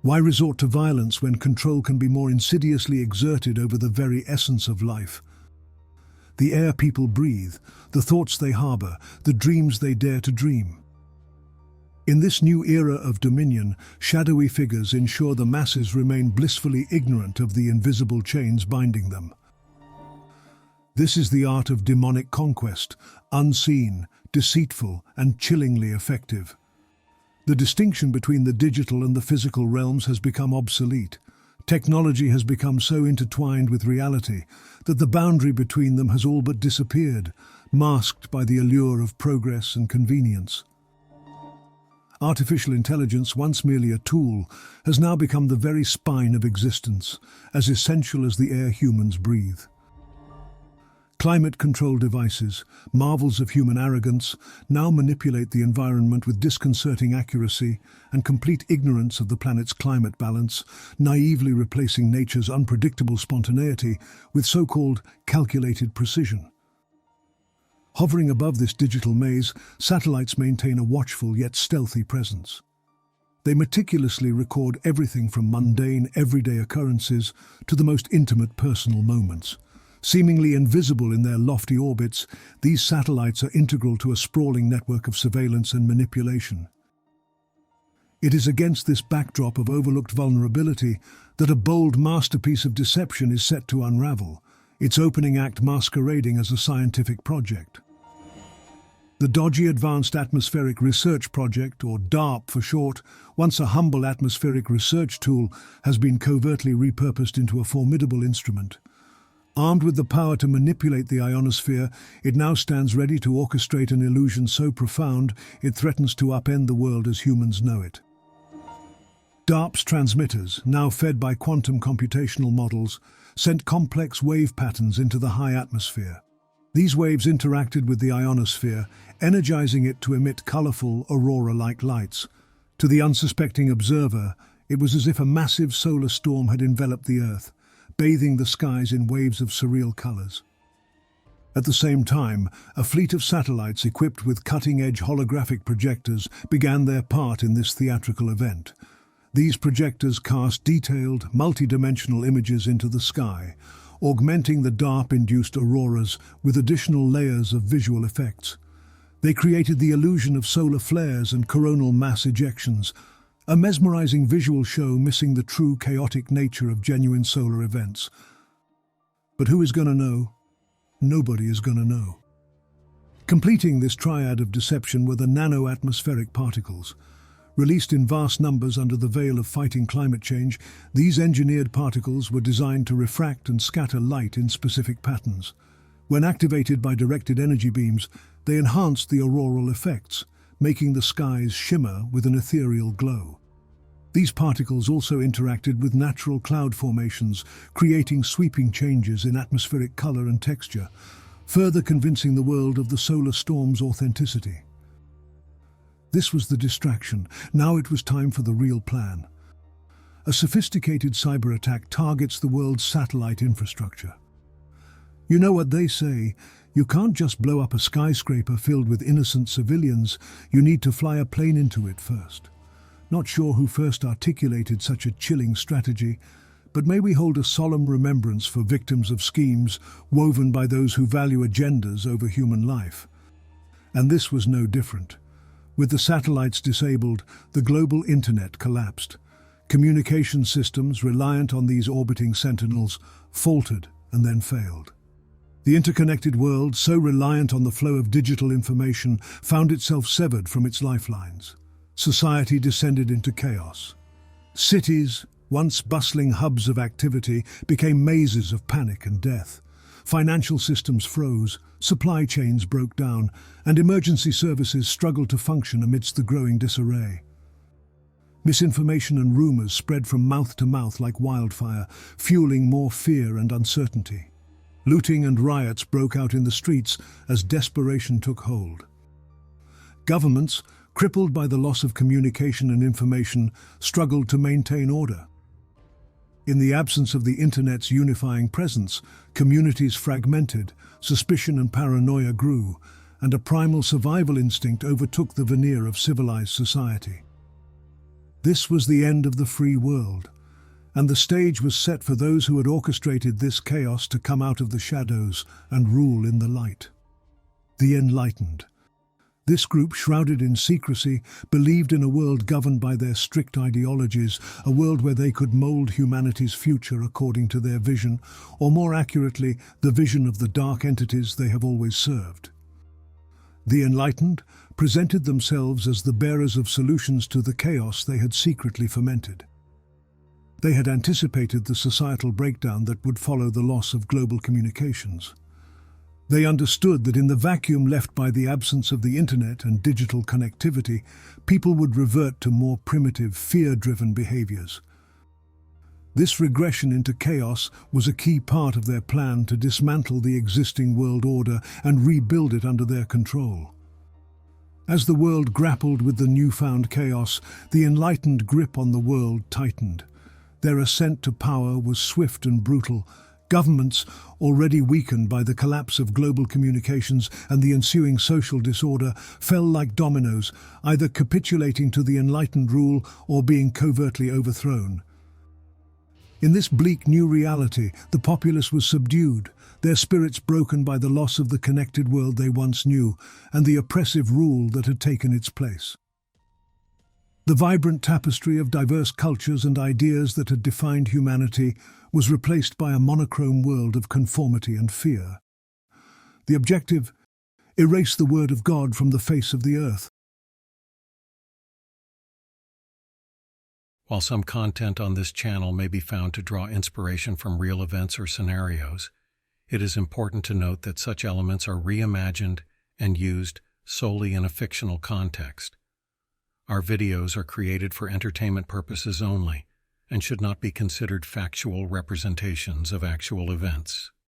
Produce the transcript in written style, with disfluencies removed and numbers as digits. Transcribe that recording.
Why resort to violence when control can be more insidiously exerted over the very essence of life? The air people breathe, the thoughts they harbor, the dreams they dare to dream. In this new era of dominion, shadowy figures ensure the masses remain blissfully ignorant of the invisible chains binding them. This is the art of demonic conquest, unseen, deceitful, and chillingly effective. The distinction between the digital and the physical realms has become obsolete. Technology has become so intertwined with reality that the boundary between them has all but disappeared, masked by the allure of progress and convenience. Artificial intelligence, once merely a tool, has now become the very spine of existence, as essential as the air humans breathe. Climate control devices, marvels of human arrogance, now manipulate the environment with disconcerting accuracy and complete ignorance of the planet's climate balance, naively replacing nature's unpredictable spontaneity with so-called calculated precision. Hovering above this digital maze, satellites maintain a watchful yet stealthy presence. They meticulously record everything from mundane, everyday occurrences to the most intimate personal moments. Seemingly invisible in their lofty orbits, these satellites are integral to a sprawling network of surveillance and manipulation. It is against this backdrop of overlooked vulnerability that a bold masterpiece of deception is set to unravel, its opening act masquerading as a scientific project. The dodgy Advanced Atmospheric Research Project, or DARP for short, once a humble atmospheric research tool, has been covertly repurposed into a formidable instrument. Armed with the power to manipulate the ionosphere, it now stands ready to orchestrate an illusion so profound it threatens to upend the world as humans know it. DARP's transmitters, now fed by quantum computational models, sent complex wave patterns into the high atmosphere. These waves interacted with the ionosphere, energizing it to emit colorful, aurora-like lights. To the unsuspecting observer, it was as if a massive solar storm had enveloped the Earth, bathing the skies in waves of surreal colors. At the same time, a fleet of satellites equipped with cutting-edge holographic projectors began their part in this theatrical event. These projectors cast detailed, multidimensional images into the sky, augmenting the DARP-induced auroras with additional layers of visual effects. They created the illusion of solar flares and coronal mass ejections, a mesmerizing visual show missing the true chaotic nature of genuine solar events. But who is going to know? Nobody is going to know. Completing this triad of deception were the nano-atmospheric particles. Released in vast numbers under the veil of fighting climate change, these engineered particles were designed to refract and scatter light in specific patterns. When activated by directed energy beams, they enhanced the auroral effects, making the skies shimmer with an ethereal glow. These particles also interacted with natural cloud formations, creating sweeping changes in atmospheric color and texture, further convincing the world of the solar storm's authenticity. This was the distraction. Now it was time for the real plan. A sophisticated cyber attack targets the world's satellite infrastructure. You know what they say, you can't just blow up a skyscraper filled with innocent civilians, you need to fly a plane into it first. Not sure who first articulated such a chilling strategy, but may we hold a solemn remembrance for victims of schemes woven by those who value agendas over human life. And this was no different. With the satellites disabled, the global internet collapsed. Communication systems reliant on these orbiting sentinels faltered and then failed. The interconnected world, so reliant on the flow of digital information, found itself severed from its lifelines. Society descended into chaos. Cities, once bustling hubs of activity, became mazes of panic and death. Financial systems froze, supply chains broke down, and emergency services struggled to function amidst the growing disarray. Misinformation and rumors spread from mouth to mouth like wildfire, fueling more fear and uncertainty. Looting and riots broke out in the streets as desperation took hold. Governments, crippled by the loss of communication and information, struggled to maintain order. In the absence of the Internet's unifying presence, communities fragmented, suspicion and paranoia grew, and a primal survival instinct overtook the veneer of civilized society. This was the end of the free world, and the stage was set for those who had orchestrated this chaos to come out of the shadows and rule in the light. The Enlightened. This group, shrouded in secrecy, believed in a world governed by their strict ideologies, a world where they could mold humanity's future according to their vision, or more accurately, the vision of the dark entities they have always served. The Enlightened presented themselves as the bearers of solutions to the chaos they had secretly fomented. They had anticipated the societal breakdown that would follow the loss of global communications. They understood that in the vacuum left by the absence of the internet and digital connectivity, people would revert to more primitive, fear-driven behaviors. This regression into chaos was a key part of their plan to dismantle the existing world order and rebuild it under their control. As the world grappled with the newfound chaos, the Enlightened grip on the world tightened. Their ascent to power was swift and brutal. Governments, already weakened by the collapse of global communications and the ensuing social disorder, fell like dominoes, either capitulating to the Enlightened rule or being covertly overthrown. In this bleak new reality, the populace was subdued, their spirits broken by the loss of the connected world they once knew and the oppressive rule that had taken its place. The vibrant tapestry of diverse cultures and ideas that had defined humanity was replaced by a monochrome world of conformity and fear. The objective: erase the word of God from the face of the earth. While some content on this channel may be found to draw inspiration from real events or scenarios, it is important to note that such elements are reimagined and used solely in a fictional context. Our videos are created for entertainment purposes only and should not be considered factual representations of actual events.